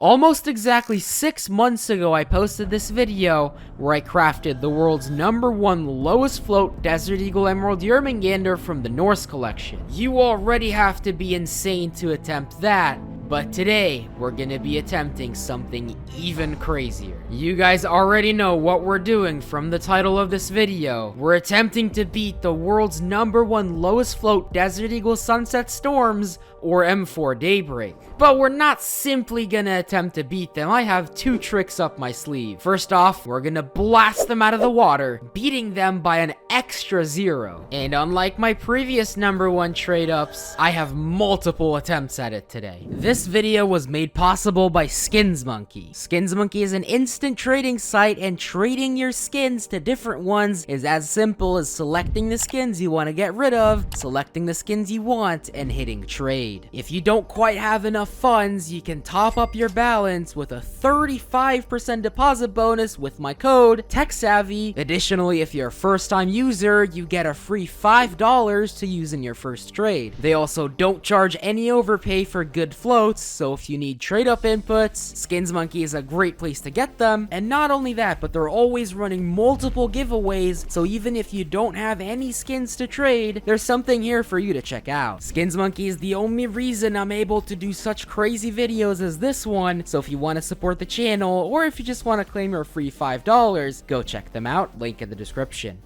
Almost exactly 6 months ago, I posted this video where I crafted the world's #1 lowest float Desert Eagle Emerald Yermangander from the Norse collection. You already have to be insane to attempt that, but today, we're gonna be attempting something even crazier. You guys already know what we're doing from the title of this video. We're attempting to beat the world's #1 lowest float Desert Eagle Sunset Storms, or M4 Daybreak. But we're not simply gonna attempt to beat them. I have 2 tricks up my sleeve. First off, we're gonna blast them out of the water, beating them by an extra 0. And unlike my previous #1 trade ups, I have multiple attempts at it today. This video was made possible by SkinsMonkey. SkinsMonkey is an instant trading site, and trading your skins to different ones is as simple as selecting the skins you want to get rid of, selecting the skins you want, and hitting trade. If you don't quite have enough funds, you can top up your balance with a 35% deposit bonus with my code TECHSAVVY. Additionally, if you're a first-time user, you get a free $5 to use in your first trade. They also don't charge any overpay for good floats, so if you need trade-up inputs, SkinsMonkey is a great place to get them. And not only that, but they're always running multiple giveaways, so even if you don't have any skins to trade, there's something here for you to check out. SkinsMonkey is the only reason I'm able to do such crazy videos as this one, so if you want to support the channel, or if you just want to claim your free $5, go check them out, link in the description.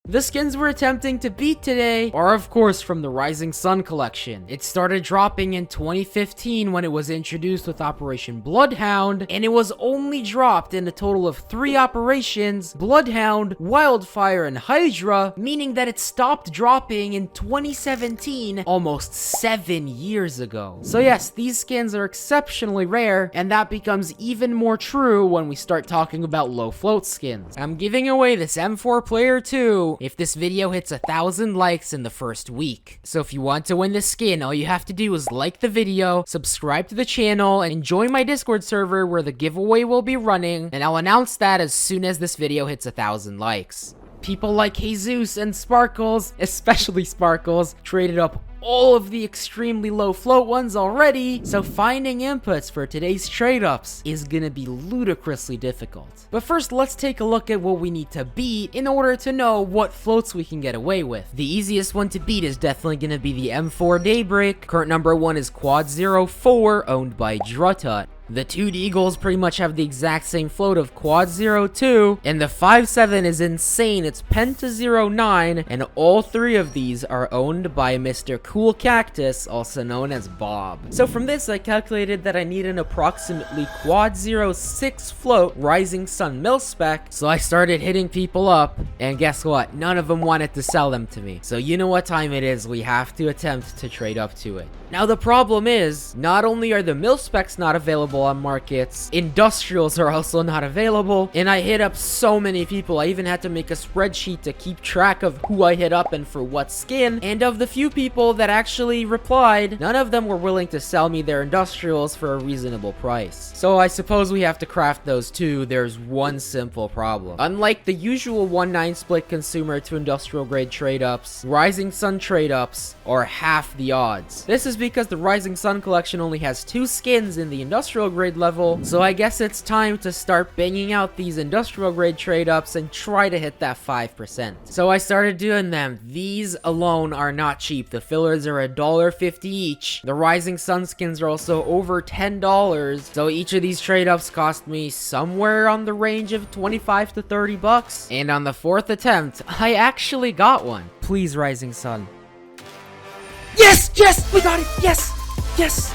The skins we're attempting to beat today are of course from the Rising Sun collection. It started dropping in 2015 when it was introduced with Operation Bloodhound, and it was only dropped in a total of 3 operations: Bloodhound, Wildfire, and Hydra, meaning that it stopped dropping in 2017, almost 7 years ago. So yes, these skins are exceptionally rare, and that becomes even more true when we start talking about low float skins. I'm giving away this M4 Player 2 if this video hits 1,000 likes in the first week. So if you want to win this skin, all you have to do is like the video, subscribe to the channel, and join my Discord server where the giveaway will be running, and I'll announce that as soon as this video hits 1,000 likes. People like Jesus and Sparkles, especially Sparkles, traded up all of the extremely low float ones already, so finding inputs for today's trade ups is gonna be ludicrously difficult. But first, let's take a look at what we need to beat in order to know what floats we can get away with. The easiest one to beat is definitely gonna be the M4 Daybreak. Current #1 is Quad 04, owned by Drutut. The 2 Eagles pretty much have the exact same float of Quad 02, and the 5-7 is insane. It's Penta 09, and all 3 of these are owned by Mr. Cool Cactus, also known as Bob. So from this, I calculated that I need an approximately Quad 06 float Rising Sun Mil-Spec, so I started hitting people up, and guess what? None of them wanted to sell them to me. So you know what time it is, we have to attempt to trade up to it. Now the problem is, not only are the Mil-Specs not available on markets, industrials are also not available, and I hit up so many people. I even had to make a spreadsheet to keep track of who I hit up and for what skin, and of the few people that actually replied, none of them were willing to sell me their industrials for a reasonable price. So I suppose we have to craft those too. There's one simple problem. Unlike the usual 1-9 split consumer to industrial grade trade ups, Rising Sun trade ups are half the odds. This is because the Rising Sun collection only has 2 skins in the industrial grade level, so I guess it's time to start banging out these industrial grade trade ups and try to hit that 5%. So I started doing them. These alone are not cheap. The fillers are $1.50 each. The Rising Sun skins are also over $10, so each of these trade ups cost me somewhere on the range of 25 to 30 bucks. And on the 4th attempt, I actually got one. Please, Rising Sun. Yes! Yes! We got it! Yes! Yes!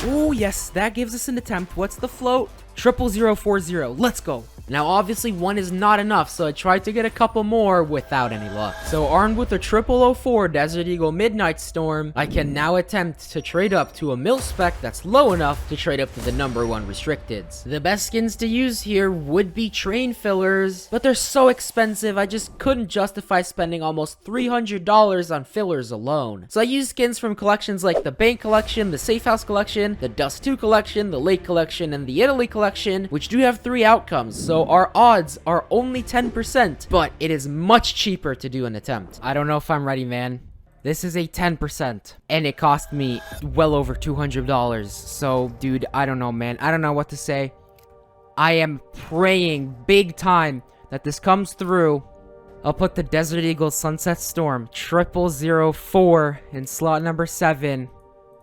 Oh, yes, that gives us an attempt. What's the float? 00040. Let's go. Now, obviously, 1 is not enough, so I tried to get a couple more without any luck. So, armed with a 0004 Desert Eagle Midnight Storm, I can now attempt to trade up to a Mil-Spec that's low enough to trade up to the #1 restricteds. The best skins to use here would be train fillers, but they're so expensive, I just couldn't justify spending almost $300 on fillers alone. So I used skins from collections like the Bank Collection, the Safe House Collection, the Dust 2 Collection, the Lake Collection, and the Italy Collection, which do have 3 outcomes. So our odds are only 10%, but it is much cheaper to do an attempt. I don't know if I'm ready, man. This is a 10%, and it cost me well over $200. So, dude, I don't know, man. I don't know what to say. I am praying big time that this comes through. I'll put the Desert Eagle Sunset Storm 0004 in slot number 7.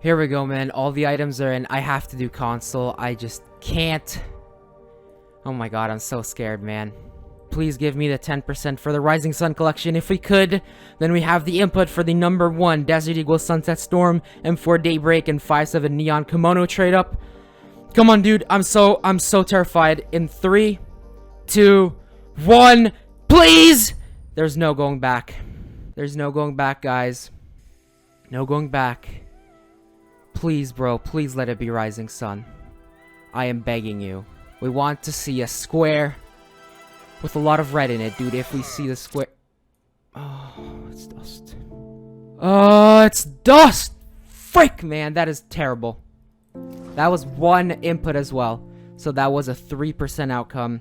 Here we go, man. All the items are in. I have to do console. I just can't. Oh my god, I'm so scared, man. Please give me the 10% for the Rising Sun collection if we could. Then we have the input for the number 1 Desert Eagle Sunset Storm, M4 Daybreak, and 5/7 Neon Kimono trade up. Come on, dude. I'm so terrified. In 3, 2, 1, please! There's no going back. There's no going back, guys. No going back. Please, bro. Please let it be Rising Sun. I am begging you. We want to see a square with a lot of red in it, dude. If we see the square... Oh, it's dust. Oh, it's dust! Frick, man. That is terrible. That was 1 input as well. So that was a 3% outcome.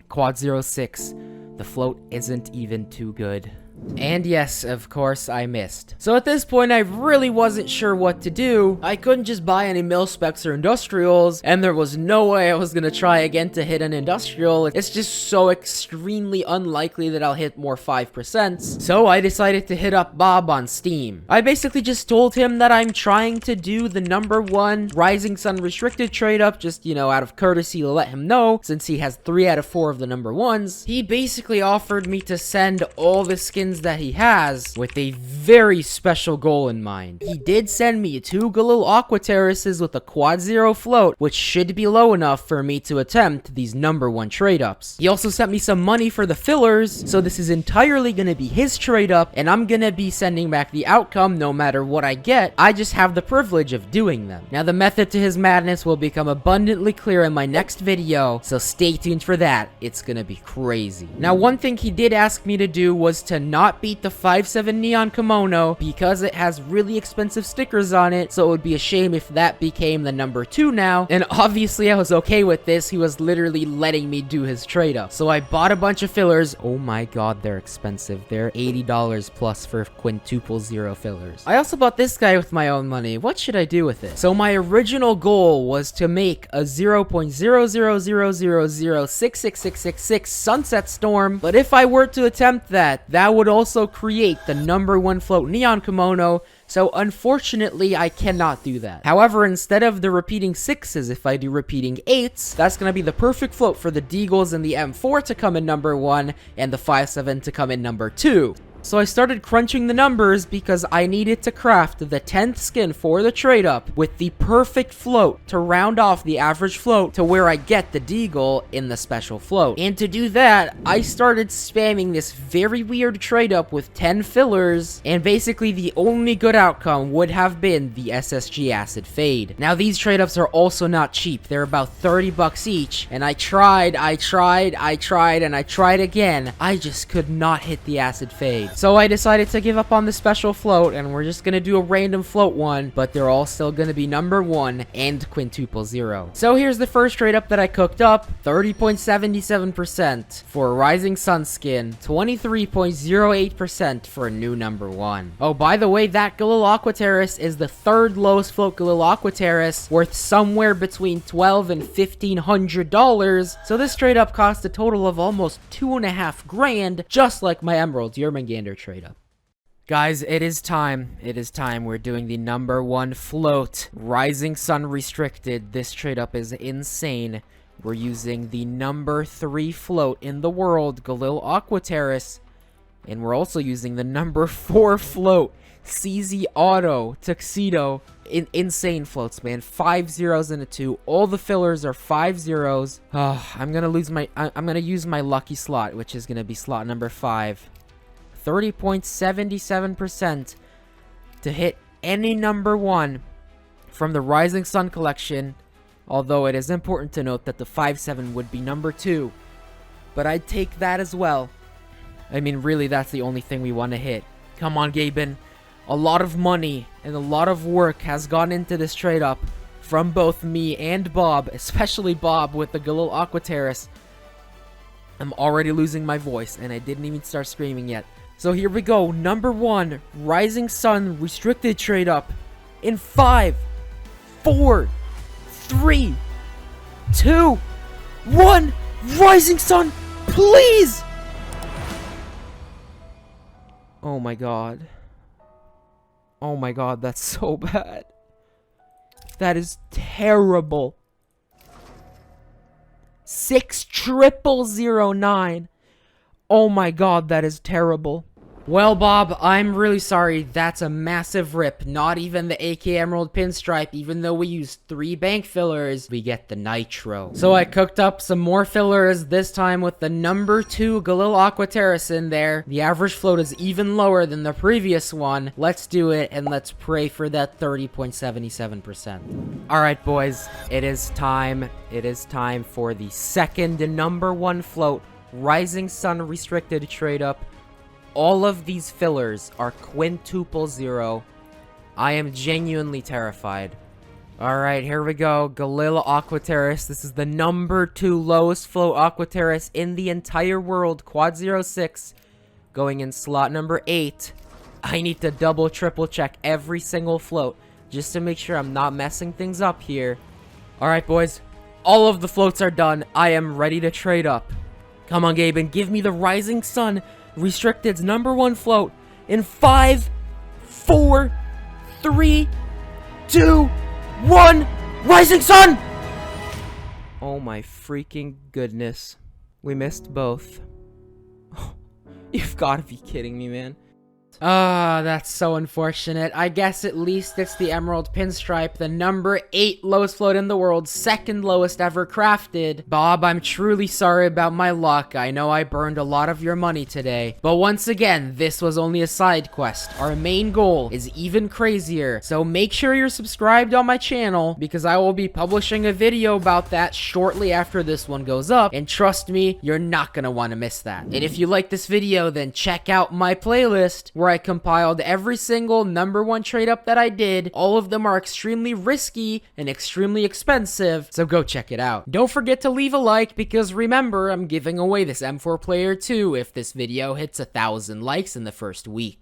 Quad 06. The float isn't even too good. And yes, of course, I missed. So at this point, I really wasn't sure what to do. I couldn't just buy any mil-specs or industrials, and there was no way I was gonna try again to hit an industrial. It's just so extremely unlikely that I'll hit more 5%. So I decided to hit up Bob on Steam. I basically just told him that I'm trying to do the number 1 Rising Sun restricted trade up, just, you know, out of courtesy to let him know, since he has 3 out of 4 of the number 1s. He basically offered me to send all the skins that he has with a very special goal in mind. He did send me 2 Galil Aqua Terraces with a quad 0 float, which should be low enough for me to attempt these number 1 trade ups. He also sent me some money for the fillers, so this is entirely gonna be his trade up, and I'm gonna be sending back the outcome no matter what I get. I just have the privilege of doing them. Now the method to his madness will become abundantly clear in my next video, so stay tuned for that. It's gonna be crazy. Now one thing he did ask me to do was to not beat the 5/7 Neon Kimono because it has really expensive stickers on it, so it would be a shame if that became the number 2 now, and obviously I was okay with this. He was literally letting me do his trade up. So I bought a bunch of fillers. Oh my god, they're expensive. They're $80 plus for quintuple 0 fillers. I also bought this guy with my own money. What should I do with it? So my original goal was to make a 0.00000666666 Sunset Storm, but if I were to attempt that, that would also create the number 1 float Neon Kimono, so unfortunately I cannot do that. However, instead of the repeating 6s, if I do repeating 8s, that's gonna be the perfect float for the Deagles and the M4 to come in number 1, and the 5/7 to come in number 2. So I started crunching the numbers because I needed to craft the 10th skin for the trade up with the perfect float to round off the average float to where I get the Deagle in the special float. And to do that, I started spamming this very weird trade up with 10 fillers, and basically the only good outcome would have been the SSG Acid Fade. Now these trade ups are also not cheap. They're about 30 bucks each, and I tried, and I tried again. I just could not hit the Acid Fade. So I decided to give up on the special float, and we're just gonna do a random float one, but they're all still gonna be number 1 and quintuple 0. So here's the first trade up that I cooked up. 30.77% for a Rising Sun skin, 23.08% for a new number 1. Oh, by the way, that Galil Aqua Terrace is the 3rd lowest float Galil Aqua Terrace, worth somewhere between $1,200 and $1,500. So this trade up cost a total of almost $2.5 grand, just like my Emerald Yermangander trade up. Guys, it is time. It is time. We're doing the number 1 float. Rising Sun restricted. This trade up is insane. We're using the number 3 float in the world, Galil Aqua Terrace. And we're also using the number 4 float, CZ Auto Tuxedo. Insane floats, man. 5 zeros and a 2. All the fillers are 5 zeros. Oh, I'm gonna use my lucky slot, which is gonna be slot number 5. 30.77% to hit any number 1 from the Rising Sun collection, although it is important to note that the 5/7 would be number 2, but I'd take that as well. I mean, really, that's the only thing we want to hit. Come on, Gaben. A lot of money and a lot of work has gone into this trade up from both me and Bob, especially Bob with the Galil Aqua Terrace. I'm already losing my voice, and I didn't even start screaming yet. So here we go. Number 1, Rising Sun restricted trade up in 5, 4, 3, 2, 1. Rising Sun, please! Oh my god. Oh my god, that's so bad. That is terrible. 60009. Oh my god, that is terrible. Well, Bob, I'm really sorry. That's a massive rip. Not even the AK Emerald Pinstripe. Even though we used 3 bank fillers, we get the Nitro. So I cooked up some more fillers, this time with the number 2 Galil Aqua Terrace in there. The average float is even lower than the previous one. Let's do it, and let's pray for that 30.77%. Alright, boys. It is time. It is time for the second and number 1 float. Rising Sun restricted trade up. All of these fillers are quintuple 0. I am genuinely terrified. Alright, here we go. Galil Aqua Terrace. This is the number 2 lowest float Aqua Terrace in the entire world. Quad 06. Going in slot number 8. I need to double, triple check every single float just to make sure I'm not messing things up here. Alright, boys. All of the floats are done. I am ready to trade up. Come on, Gabe, and give me the Rising Sun Restricted's number 1 float in 5, 4, 3, 2, 1. Rising Sun! Oh my freaking goodness. We missed both. You've got to be kidding me, man. Ah, that's so unfortunate. I guess at least it's the Emerald Pinstripe, the number 8 lowest float in the world, 2nd lowest ever crafted. Bob, I'm truly sorry about my luck. I know I burned a lot of your money today. But once again, this was only a side quest. Our main goal is even crazier. So make sure you're subscribed on my channel, because I will be publishing a video about that shortly after this one goes up. And trust me, you're not gonna want to miss that. And if you like this video, then check out my playlist, where I compiled every single number 1 trade up that I did. All of them are extremely risky and extremely expensive, so go check it out. Don't forget to leave a like, because remember, I'm giving away this M4 player too if this video hits 1,000 likes in the first week.